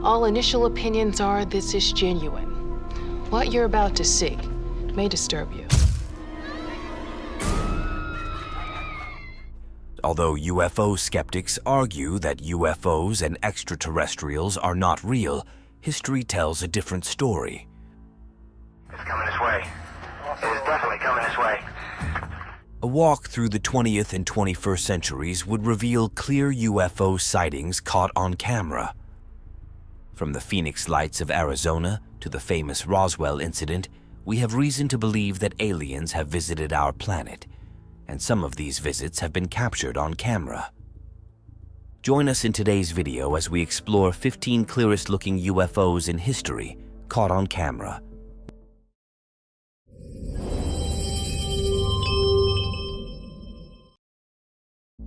All initial opinions are this is genuine. What you're about to see may disturb you. Although UFO skeptics argue that UFOs and extraterrestrials are not real, history tells a different story. It's coming this way. It is definitely coming this way. A walk through the 20th and 21st centuries would reveal clear UFO sightings caught on camera. From the Phoenix Lights of Arizona to the famous Roswell Incident, we have reason to believe that aliens have visited our planet, and some of these visits have been captured on camera. Join us in today's video as we explore 15 clearest-looking UFOs in history caught on camera.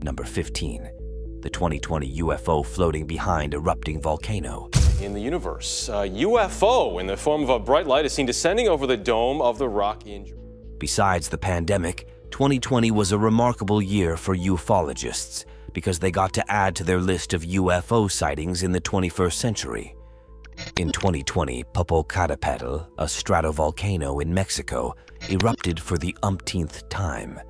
Number 15. The 2020 UFO floating behind erupting volcano. In the universe, a UFO in the form of a bright light is seen descending over the dome of the rock in Japan. Besides the pandemic, 2020 was a remarkable year for ufologists because they got to add to their list of UFO sightings in the 21st century. In 2020, Popocatépetl, a stratovolcano in Mexico, erupted for the umpteenth time.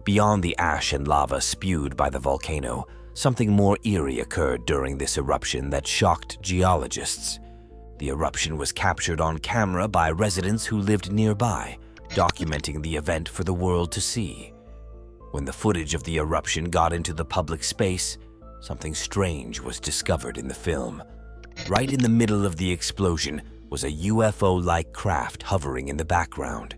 Beyond the ash and lava spewed by the volcano, something more eerie occurred during this eruption that shocked geologists. The eruption was captured on camera by residents who lived nearby, documenting the event for the world to see. When the footage of the eruption got into the public space, something strange was discovered in the film. Right in the middle of the explosion was a UFO-like craft hovering in the background.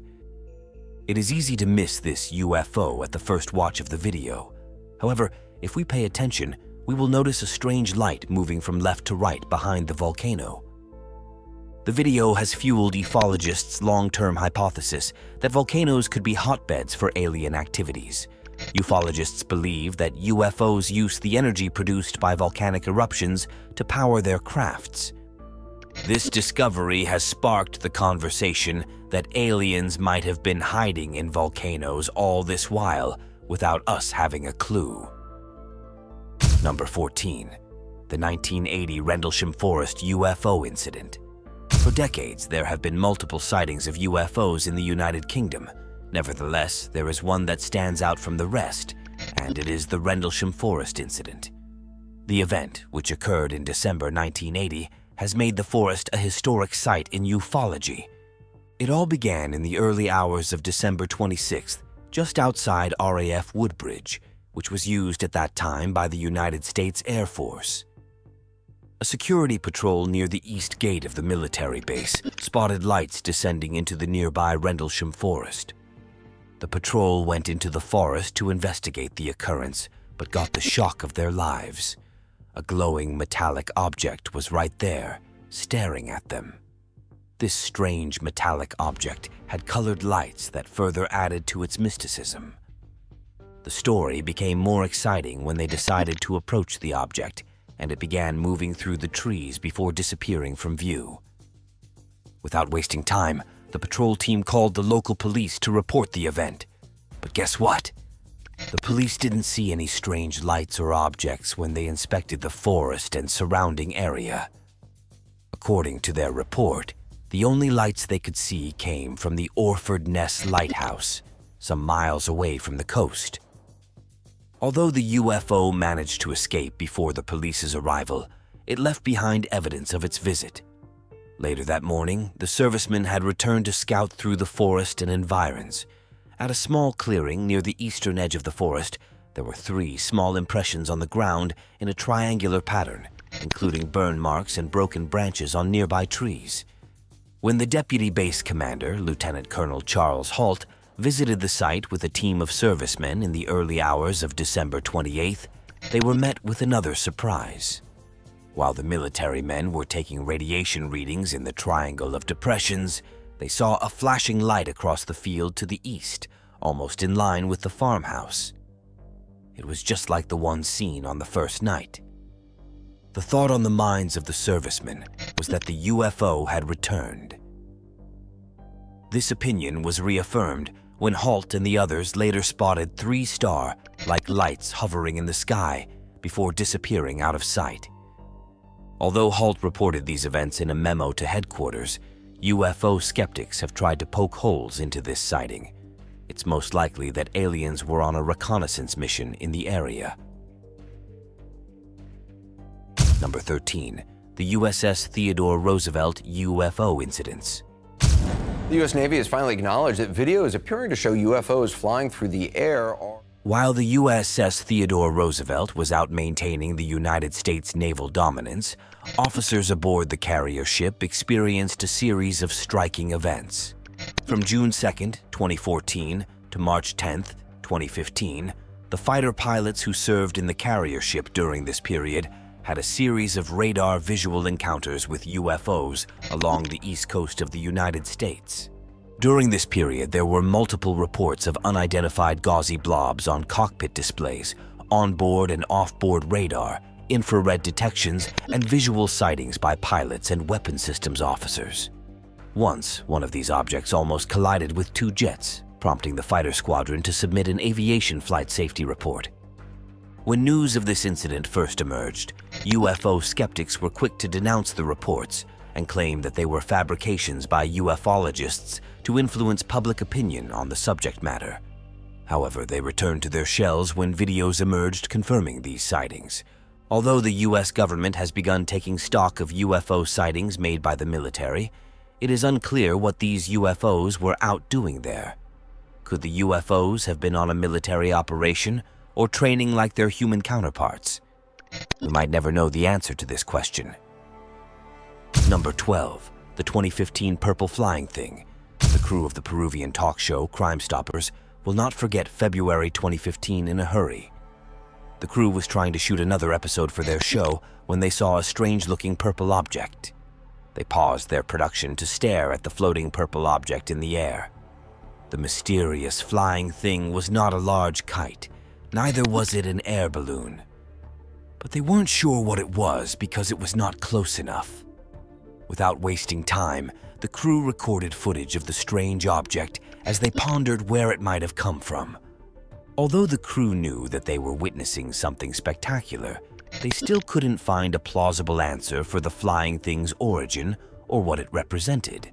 It is easy to miss this UFO at the first watch of the video. However, if we pay attention, we will notice a strange light moving from left to right behind the volcano. The video has fueled ufologists' long-term hypothesis that volcanoes could be hotbeds for alien activities. Ufologists believe that UFOs use the energy produced by volcanic eruptions to power their crafts. This discovery has sparked the conversation that aliens might have been hiding in volcanoes all this while without us having a clue. Number 14. The 1980 Rendlesham Forest UFO Incident. For decades, there have been multiple sightings of UFOs in the United Kingdom. Nevertheless, there is one that stands out from the rest, and it is the Rendlesham Forest Incident. The event, which occurred in December 1980, has made the forest a historic site in ufology. It all began in the early hours of December 26th, just outside RAF Woodbridge, which was used at that time by the United States Air Force. A security patrol near the east gate of the military base spotted lights descending into the nearby Rendlesham Forest. The patrol went into the forest to investigate the occurrence, but got the shock of their lives. A glowing metallic object was right there, staring at them. This strange metallic object had colored lights that further added to its mysticism. The story became more exciting when they decided to approach the object, and it began moving through the trees before disappearing from view. Without wasting time, the patrol team called the local police to report the event. But guess what? The police didn't see any strange lights or objects when they inspected the forest and surrounding area. According to their report, the only lights they could see came from the Orford Ness Lighthouse, some miles away from the coast. Although the UFO managed to escape before the police's arrival, it left behind evidence of its visit. Later that morning, the servicemen had returned to scout through the forest and environs. At a small clearing near the eastern edge of the forest, there were 3 small impressions on the ground in a triangular pattern, including burn marks and broken branches on nearby trees. When the deputy base commander, Lieutenant Colonel Charles Halt, visited the site with a team of servicemen in the early hours of December 28th, they were met with another surprise. While the military men were taking radiation readings in the Triangle of Depressions, they saw a flashing light across the field to the east, almost in line with the farmhouse. It was just like the one seen on the first night. The thought on the minds of the servicemen was that the UFO had returned. This opinion was reaffirmed when Halt and the others later spotted 3 star-like lights hovering in the sky before disappearing out of sight. Although Halt reported these events in a memo to headquarters, UFO skeptics have tried to poke holes into this sighting. It's most likely that aliens were on a reconnaissance mission in the area. Number 13. The USS Theodore Roosevelt UFO incidents. The U.S. Navy has finally acknowledged that video is appearing to show UFOs flying through the air are... While the USS Theodore Roosevelt was out maintaining the United States naval dominance, officers aboard the carrier ship experienced a series of striking events. From June 2, 2014 to March 10, 2015, the fighter pilots who served in the carrier ship during this period had a series of radar visual encounters with UFOs along the east coast of the United States. During this period, there were multiple reports of unidentified gauzy blobs on cockpit displays, onboard and off-board radar, infrared detections, and visual sightings by pilots and weapon systems officers. Once, one of these objects almost collided with two jets, prompting the fighter squadron to submit an aviation flight safety report. When news of this incident first emerged, UFO skeptics were quick to denounce the reports and claim that they were fabrications by ufologists to influence public opinion on the subject matter. However, they returned to their shells when videos emerged confirming these sightings. Although the U.S. government has begun taking stock of UFO sightings made by the military, it is unclear what these UFOs were out doing there. Could the UFOs have been on a military operation or training like their human counterparts? We might never know the answer to this question. Number 12. The 2015 Purple Flying Thing. The crew of the Peruvian talk show Crime Stoppers will not forget February 2015 in a hurry. The crew was trying to shoot another episode for their show when they saw a strange-looking purple object. They paused their production to stare at the floating purple object in the air. The mysterious flying thing was not a large kite, neither was it an air balloon. But they weren't sure what it was because it was not close enough. Without wasting time, the crew recorded footage of the strange object as they pondered where it might have come from. Although the crew knew that they were witnessing something spectacular, they still couldn't find a plausible answer for the flying thing's origin or what it represented.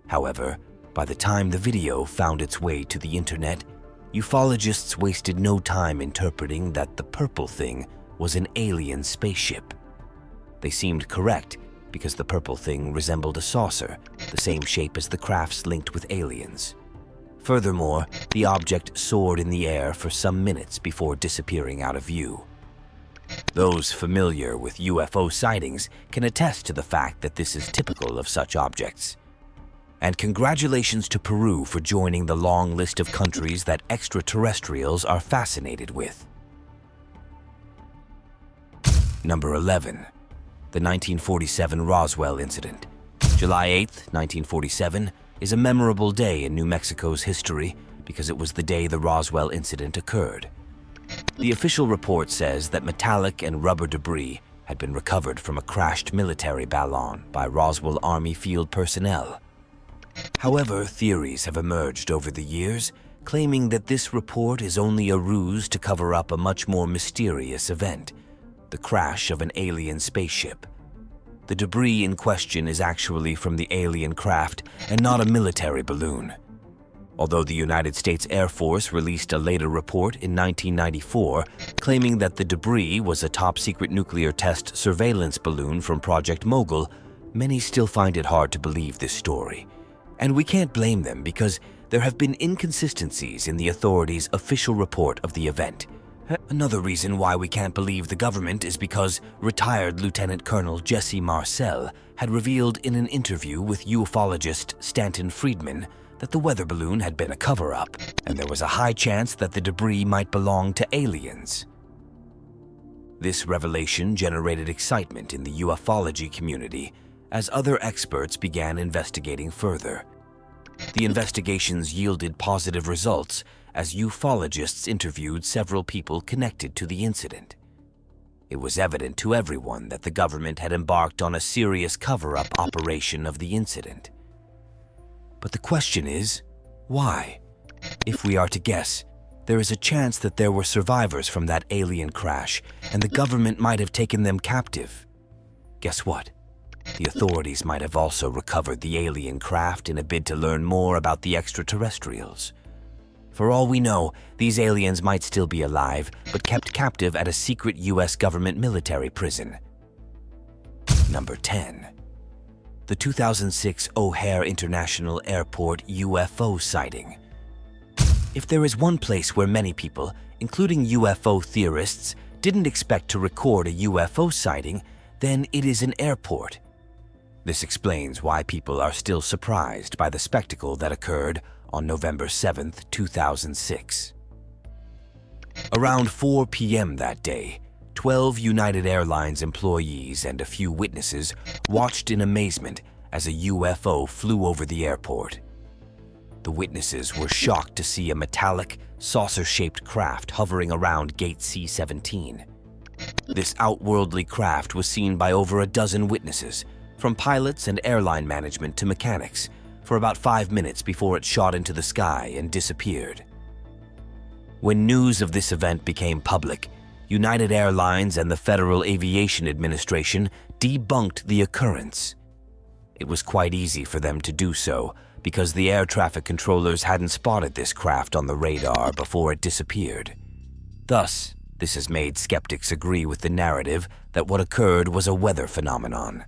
However, by the time the video found its way to the internet, ufologists wasted no time interpreting that the purple thing was an alien spaceship. They seemed correct because the purple thing resembled a saucer, the same shape as the crafts linked with aliens. Furthermore, the object soared in the air for some minutes before disappearing out of view. Those familiar with UFO sightings can attest to the fact that this is typical of such objects. And congratulations to Peru for joining the long list of countries that extraterrestrials are fascinated with. Number 11. The 1947 Roswell Incident. July 8, 1947, is a memorable day in New Mexico's history because it was the day the Roswell Incident occurred. The official report says that metallic and rubber debris had been recovered from a crashed military ballon by Roswell Army field personnel. However, theories have emerged over the years claiming that this report is only a ruse to cover up a much more mysterious event, the crash of an alien spaceship. The debris in question is actually from the alien craft and not a military balloon. Although the United States Air Force released a later report in 1994 claiming that the debris was a top-secret nuclear test surveillance balloon from Project Mogul, many still find it hard to believe this story. And we can't blame them because there have been inconsistencies in the authorities' official report of the event. Another reason why we can't believe the government is because retired Lieutenant Colonel Jesse Marcel had revealed in an interview with ufologist Stanton Friedman that the weather balloon had been a cover-up, and there was a high chance that the debris might belong to aliens. This revelation generated excitement in the ufology community as other experts began investigating further. The investigations yielded positive results as ufologists interviewed several people connected to the incident. It was evident to everyone that the government had embarked on a serious cover-up operation of the incident. But the question is, why? If we are to guess, there is a chance that there were survivors from that alien crash, and the government might have taken them captive. Guess what? The authorities might have also recovered the alien craft in a bid to learn more about the extraterrestrials. For all we know, these aliens might still be alive, but kept captive at a secret US government military prison. Number 10. The 2006 Oare International Airport UFO sighting. If there is one place where many people, including UFO theorists, didn't expect to record a UFO sighting, then it is an airport. This explains why people are still surprised by the spectacle that occurred on November 7, 2006. Around 4 p.m. that day, 12 United Airlines employees and a few witnesses watched in amazement as a UFO flew over the airport. The witnesses were shocked to see a metallic, saucer-shaped craft hovering around Gate C-17. This outworldly craft was seen by over a dozen witnesses, from pilots and airline management to mechanics, for about 5 minutes before it shot into the sky and disappeared. When news of this event became public, United Airlines and the Federal Aviation Administration debunked the occurrence. It was quite easy for them to do so because the air traffic controllers hadn't spotted this craft on the radar before it disappeared. Thus, this has made skeptics agree with the narrative that what occurred was a weather phenomenon.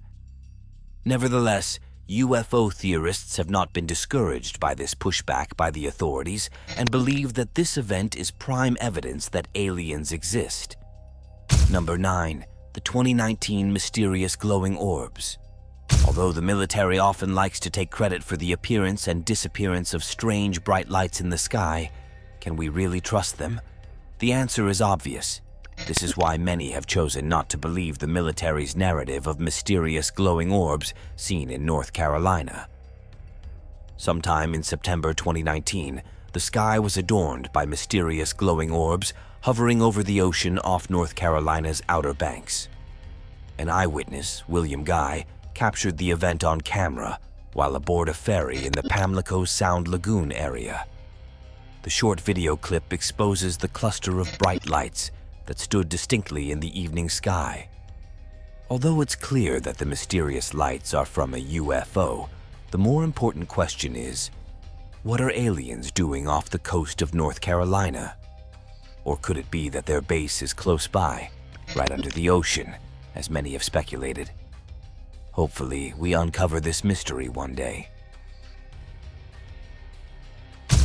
Nevertheless, UFO theorists have not been discouraged by this pushback by the authorities and believe that this event is prime evidence that aliens exist. Number 9. The 2019 mysterious glowing orbs. Although the military often likes to take credit for the appearance and disappearance of strange bright lights in the sky, can we really trust them? The answer is obvious. This is why many have chosen not to believe the military's narrative of mysterious glowing orbs seen in North Carolina. Sometime in September 2019, the sky was adorned by mysterious glowing orbs hovering over the ocean off North Carolina's Outer Banks. An eyewitness, William Guy, captured the event on camera while aboard a ferry in the Pamlico Sound Lagoon area. The short video clip exposes the cluster of bright lights that stood distinctly in the evening sky. Although it's clear that the mysterious lights are from a UFO, the more important question is, what are aliens doing off the coast of North Carolina? Or could it be that their base is close by, right under the ocean, as many have speculated? Hopefully, we uncover this mystery one day.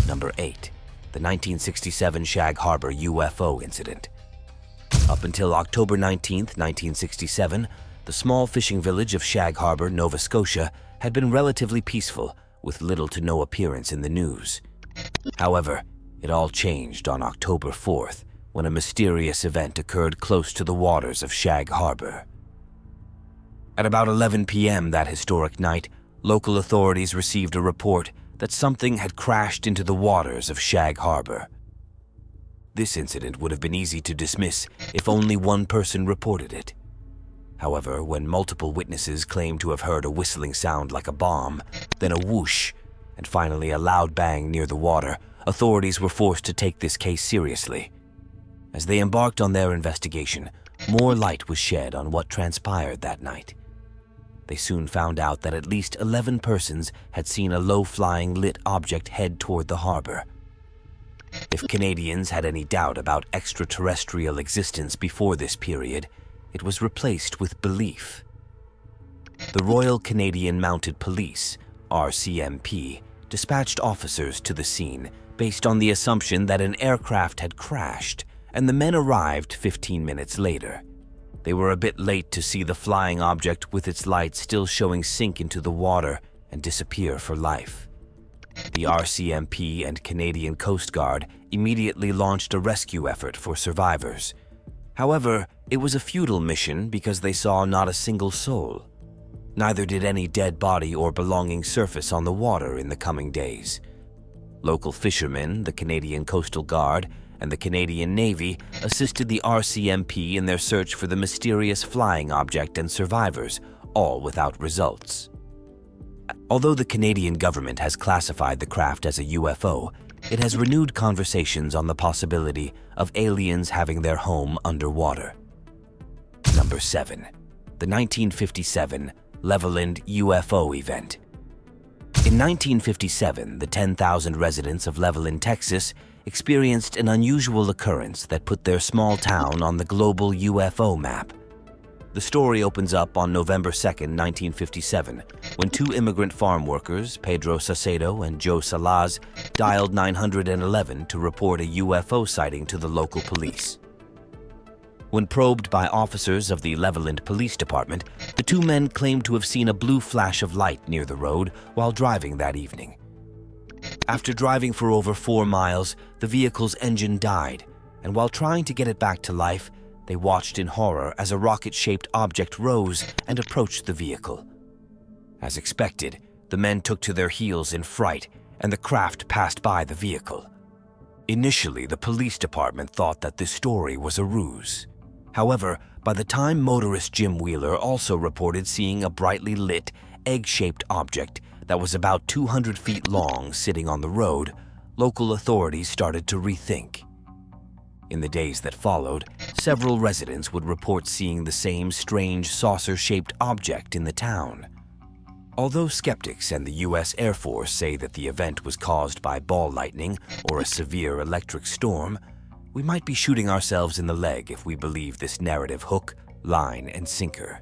Number 8. The 1967 Shag Harbor UFO Incident. Up until October 19, 1967, the small fishing village of Shag Harbor, Nova Scotia, had been relatively peaceful, with little to no appearance in the news. However, it all changed on October 4th, when a mysterious event occurred close to the waters of Shag Harbor. At about 11 p.m. that historic night, local authorities received a report that something had crashed into the waters of Shag Harbor. This incident would have been easy to dismiss if only one person reported it. However, when multiple witnesses claimed to have heard a whistling sound like a bomb, then a whoosh, and finally a loud bang near the water, authorities were forced to take this case seriously. As they embarked on their investigation, more light was shed on what transpired that night. They soon found out that at least 11 persons had seen a low-flying lit object head toward the harbor. If Canadians had any doubt about extraterrestrial existence before this period, it was replaced with belief. The Royal Canadian Mounted Police, RCMP, dispatched officers to the scene based on the assumption that an aircraft had crashed, and the men arrived 15 minutes later. They were a bit late to see the flying object with its lights still showing sink into the water and disappear for life. The RCMP and Canadian Coast Guard immediately launched a rescue effort for survivors. However, it was a futile mission because they saw not a single soul. Neither did any dead body or belonging surface on the water in the coming days. Local fishermen, the Canadian Coastal Guard, and the Canadian Navy assisted the RCMP in their search for the mysterious flying object and survivors, all without results. Although the Canadian government has classified the craft as a UFO, it has renewed conversations on the possibility of aliens having their home underwater. Number 7. the 1957 Leveland UFO event. In 1957, the 10,000 residents of Leveland, Texas, experienced an unusual occurrence that put their small town on the global UFO map. The story opens up on November 2, 1957, when two immigrant farm workers, Pedro Saucedo and Joe Salaz, dialed 911 to report a UFO sighting to the local police. When probed by officers of the Leveland Police Department, the two men claimed to have seen a blue flash of light near the road while driving that evening. After driving for over 4 miles, the vehicle's engine died, and while trying to get it back to life, they watched in horror as a rocket-shaped object rose and approached the vehicle. As expected, the men took to their heels in fright, and the craft passed by the vehicle. Initially, the police department thought that this story was a ruse. However, by the time motorist Jim Wheeler also reported seeing a brightly lit, egg-shaped object that was about 200 feet long sitting on the road, local authorities started to rethink. In the days that followed, several residents would report seeing the same strange saucer-shaped object in the town. Although skeptics and the U.S. Air Force say that the event was caused by ball lightning or a severe electric storm, we might be shooting ourselves in the leg if we believe this narrative hook, line, and sinker.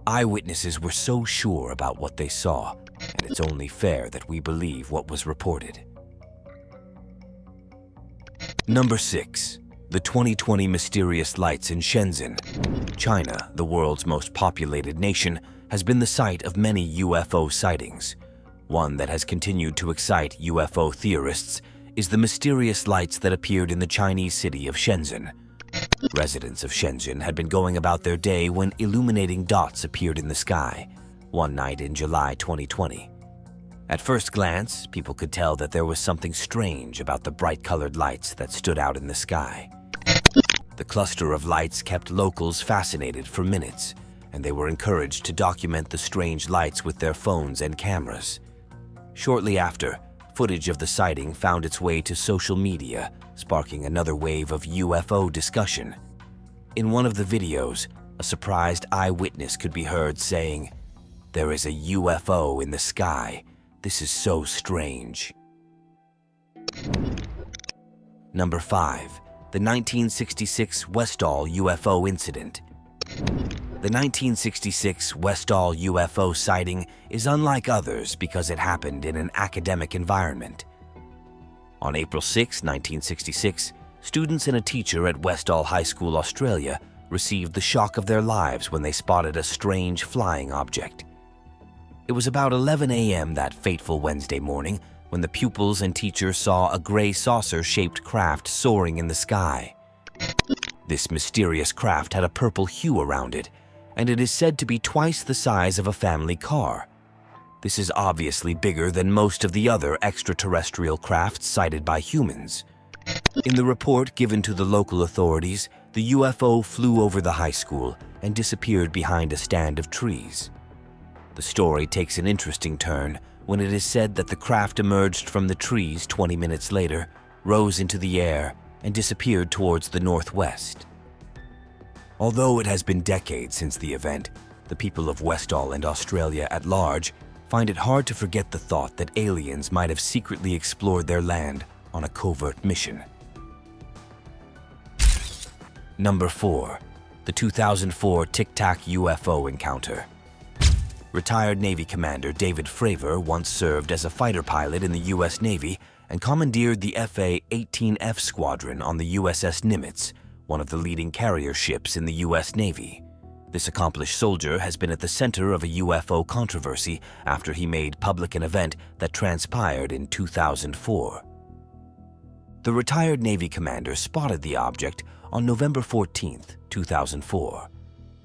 Eyewitnesses were so sure about what they saw, and it's only fair that we believe what was reported. Number 6. The 2020 mysterious lights in Shenzhen. China, the world's most populated nation, has been the site of many UFO sightings. One that has continued to excite UFO theorists is the mysterious lights that appeared in the Chinese city of Shenzhen. Residents of Shenzhen had been going about their day when illuminating dots appeared in the sky, one night in July 2020. At first glance, people could tell that there was something strange about the bright-colored lights that stood out in the sky. The cluster of lights kept locals fascinated for minutes, and they were encouraged to document the strange lights with their phones and cameras. Shortly after, footage of the sighting found its way to social media, sparking another wave of UFO discussion. In one of the videos, a surprised eyewitness could be heard saying, "There is a UFO in the sky. This is so strange." Number 5. The 1966 Westall UFO Incident. The 1966 Westall UFO sighting is unlike others because it happened in an academic environment. On April 6, 1966, students and a teacher at Westall High School, Australia, received the shock of their lives when they spotted a strange flying object. It was about 11 a.m. that fateful Wednesday morning when the pupils and teachers saw a gray saucer-shaped craft soaring in the sky. This mysterious craft had a purple hue around it, and it is said to be twice the size of a family car. This is obviously bigger than most of the other extraterrestrial crafts sighted by humans. In the report given to the local authorities, the UFO flew over the high school and disappeared behind a stand of trees. The story takes an interesting turn when it is said that the craft emerged from the trees 20 minutes later, rose into the air, and disappeared towards the northwest. Although it has been decades since the event, the people of Westall and Australia at large find it hard to forget the thought that aliens might have secretly explored their land on a covert mission. Number 4. The 2004 Tic Tac UFO encounter. Retired Navy Commander David Fravor once served as a fighter pilot in the U.S. Navy and commandeered the FA-18F squadron on the USS Nimitz, one of the leading carrier ships in the U.S. Navy. This accomplished soldier has been at the center of a UFO controversy after he made public an event that transpired in 2004. The retired Navy commander spotted the object on November 14, 2004.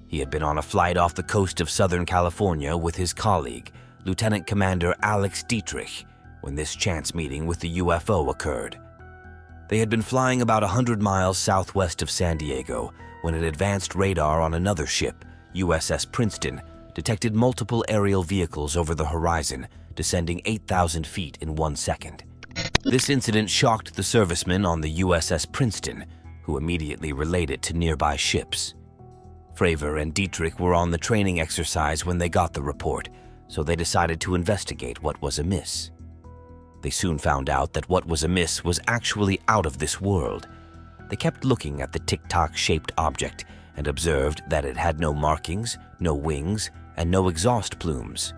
He had been on a flight off the coast of Southern California with his colleague, Lieutenant Commander Alex Dietrich, when this chance meeting with the UFO occurred. They had been flying about 100 miles southwest of San Diego when an advanced radar on another ship, USS Princeton, detected multiple aerial vehicles over the horizon, descending 8,000 feet in 1 second. This incident shocked the servicemen on the USS Princeton, who immediately relayed it to nearby ships. Fravor and Dietrich were on the training exercise when they got the report, so they decided to investigate what was amiss. They soon found out that what was amiss was actually out of this world. They kept looking at the Tic Tac-shaped object and observed that it had no markings, no wings, and no exhaust plumes.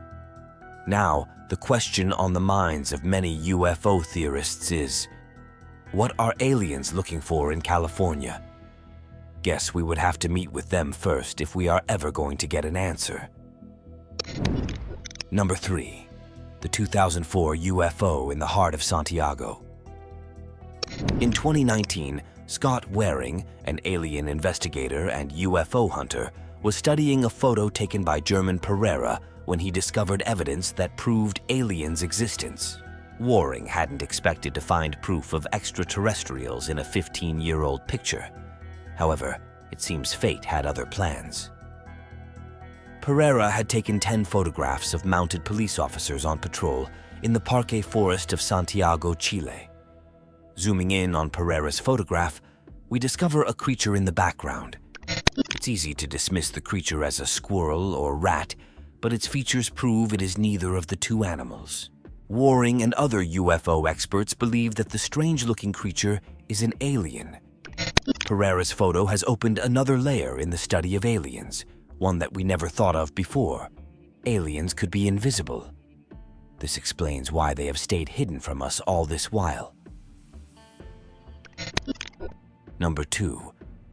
Now, the question on the minds of many UFO theorists is, what are aliens looking for in California? Guess we would have to meet with them first if we are ever going to get an answer. Number 3. The 2004 UFO in the heart of Santiago. In 2019, Scott Waring, an alien investigator and UFO hunter, was studying a photo taken by German Pereira when he discovered evidence that proved aliens' existence. Waring hadn't expected to find proof of extraterrestrials in a 15-year-old picture. However, it seems fate had other plans. Pereira had taken 10 photographs of mounted police officers on patrol in the Parque Forest of Santiago, Chile. Zooming in on Pereira's photograph, we discover a creature in the background. It's easy to dismiss the creature as a squirrel or rat, but its features prove it is neither of the two animals. Waring and other UFO experts believe that the strange-looking creature is an alien. Pereira's photo has opened another layer in the study of aliens, one that we never thought of before. Aliens could be invisible. This explains why they have stayed hidden from us all this while. Number 2.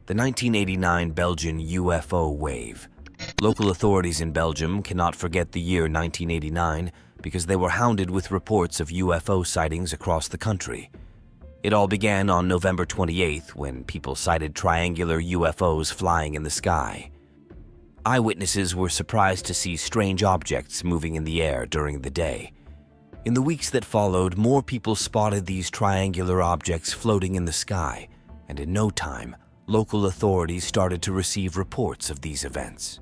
The 1989 Belgian UFO wave. Local authorities in Belgium cannot forget the year 1989 because they were hounded with reports of UFO sightings across the country. It all began on November 28th when people sighted triangular UFOs flying in the sky. Eyewitnesses were surprised to see strange objects moving in the air during the day. In the weeks that followed, more people spotted these triangular objects floating in the sky, and in no time, local authorities started to receive reports of these events.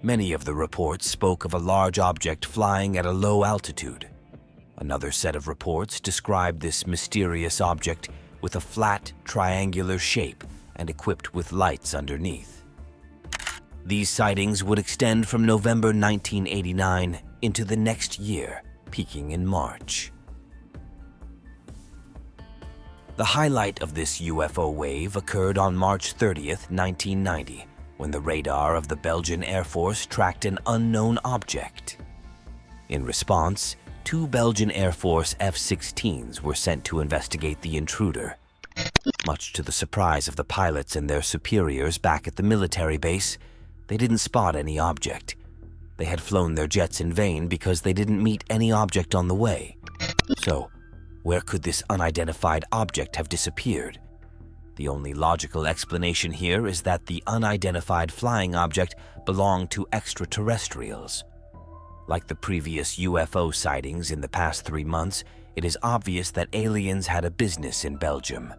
Many of the reports spoke of a large object flying at a low altitude. Another set of reports described this mysterious object with a flat, triangular shape and equipped with lights underneath. These sightings would extend from November 1989 into the next year, peaking in March. The highlight of this UFO wave occurred on March 30th, 1990, when the radar of the Belgian Air Force tracked an unknown object. In response, 2 Belgian Air Force F-16s were sent to investigate the intruder. Much to the surprise of the pilots and their superiors back at the military base, they didn't spot any object. They had flown their jets in vain because they didn't meet any object on the way. So, where could this unidentified object have disappeared? The only logical explanation here is that the unidentified flying object belonged to extraterrestrials. Like the previous UFO sightings in the past 3 months, it is obvious that aliens had a business in Belgium.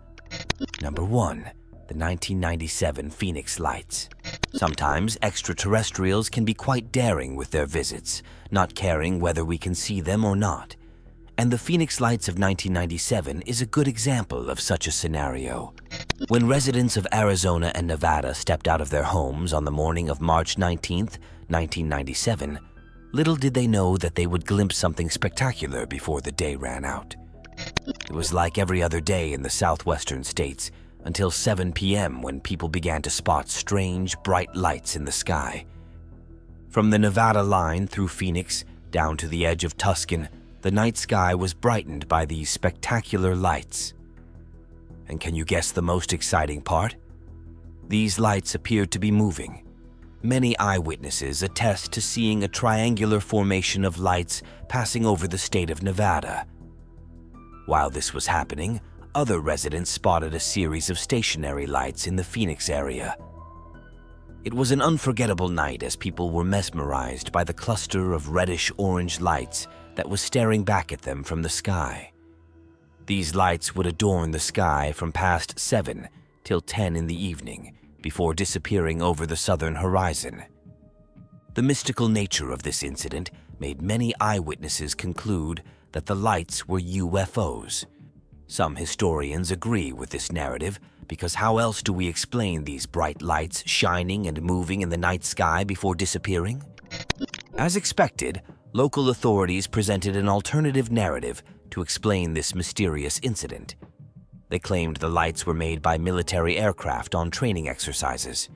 Number 1. The 1997 Phoenix Lights. Sometimes extraterrestrials can be quite daring with their visits, not caring whether we can see them or not. And the Phoenix Lights of 1997 is a good example of such a scenario. When residents of Arizona and Nevada stepped out of their homes on the morning of March 19th, 1997, little did they know that they would glimpse something spectacular before the day ran out. It was like every other day in the southwestern states, until 7 p.m. when people began to spot strange, bright lights in the sky. From the Nevada line through Phoenix down to the edge of Tucson, the night sky was brightened by these spectacular lights. And can you guess the most exciting part? These lights appeared to be moving. Many eyewitnesses attest to seeing a triangular formation of lights passing over the state of Nevada. While this was happening, other residents spotted a series of stationary lights in the Phoenix area. It was an unforgettable night as people were mesmerized by the cluster of reddish-orange lights that was staring back at them from the sky. These lights would adorn the sky from past 7 till 10 in the evening, before disappearing over the southern horizon. The mystical nature of this incident made many eyewitnesses conclude that the lights were UFOs. Some historians agree with this narrative, because how else do we explain these bright lights shining and moving in the night sky before disappearing? As expected, local authorities presented an alternative narrative to explain this mysterious incident. They claimed the lights were made by military aircraft on training exercises.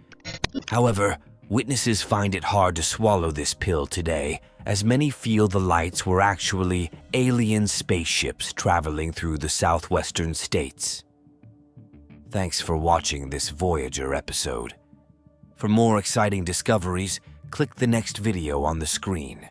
However, witnesses find it hard to swallow this pill today, as many feel the lights were actually alien spaceships traveling through the southwestern states. Thanks for watching this Voyager episode. For more exciting discoveries, click the next video on the screen.